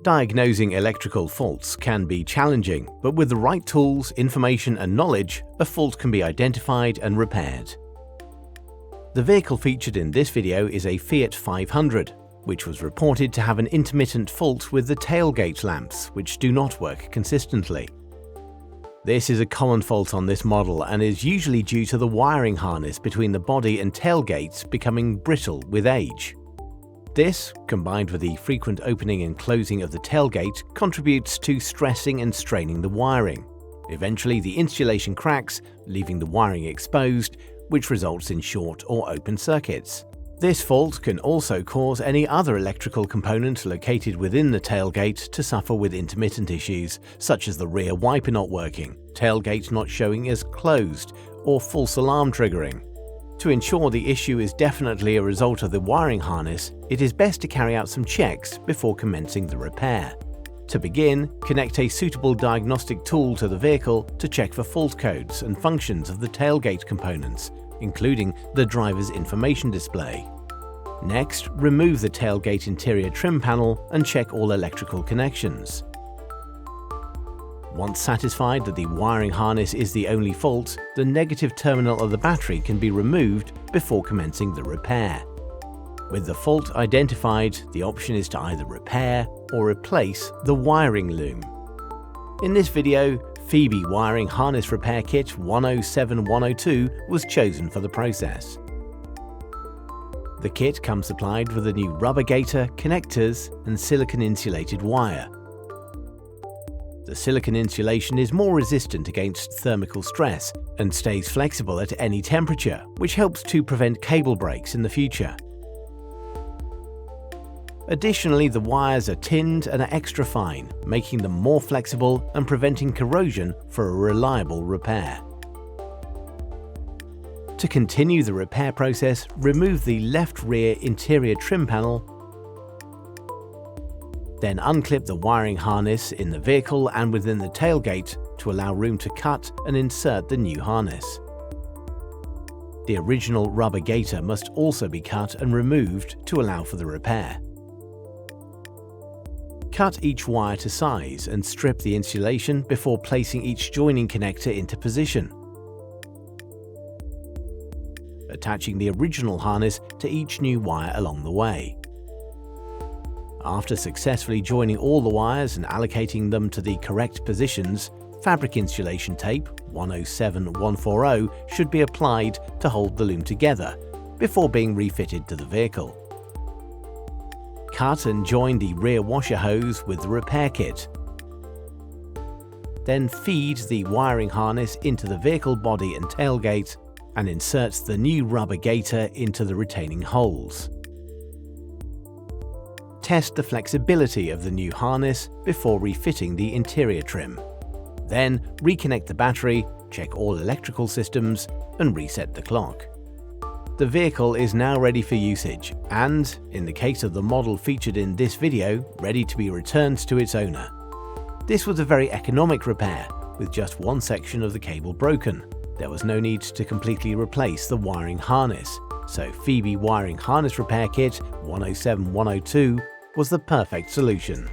Diagnosing electrical faults can be challenging, but with the right tools, information and knowledge, a fault can be identified and repaired. The vehicle featured in this video is a Fiat 500, which was reported to have an intermittent fault with the tailgate lamps, which do not work consistently. This is a common fault on this model and is usually due to the wiring harness between the body and tailgate becoming brittle with age. This, combined with the frequent opening and closing of the tailgate, contributes to stressing and straining the wiring. Eventually, the insulation cracks, leaving the wiring exposed, which results in short or open circuits. This fault can also cause any other electrical component located within the tailgate to suffer with intermittent issues, such as the rear wiper not working, tailgate not showing as closed, or false alarm triggering. To ensure the issue is definitely a result of the wiring harness, it is best to carry out some checks before commencing the repair. To begin, connect a suitable diagnostic tool to the vehicle to check for fault codes and functions of the tailgate components, including the driver's information display. Next, remove the tailgate interior trim panel and check all electrical connections. Once satisfied that the wiring harness is the only fault, the negative terminal of the battery can be removed before commencing the repair. With the fault identified, the option is to either repair or replace the wiring loom. In this video, Febi Wiring Harness Repair Kit 107102 was chosen for the process. The kit comes supplied with a new rubber gaiter, connectors, and silicon-insulated wire. The silicon insulation is more resistant against thermal stress and stays flexible at any temperature, which helps to prevent cable breaks in the future. Additionally, the wires are tinned and are extra fine, making them more flexible and preventing corrosion for a reliable repair. To continue the repair process, remove the left rear interior trim panel, then unclip the wiring harness in the vehicle and within the tailgate to allow room to cut and insert the new harness. The original rubber gaiter must also be cut and removed to allow for the repair. Cut each wire to size and strip the insulation before placing each joining connector into position, attaching the original harness to each new wire along the way. After successfully joining all the wires and allocating them to the correct positions, fabric insulation tape 107140 should be applied to hold the loom together before being refitted to the vehicle. Cut and join the rear washer hose with the repair kit. Then feed the wiring harness into the vehicle body and tailgate and insert the new rubber gaiter into the retaining holes. Test the flexibility of the new harness before refitting the interior trim. Then reconnect the battery, check all electrical systems, and reset the clock. The vehicle is now ready for usage and, in the case of the model featured in this video, ready to be returned to its owner. This was a very economic repair, with just one section of the cable broken. There was no need to completely replace the wiring harness, so Febi Wiring Harness Repair Kit 107102 was the perfect solution.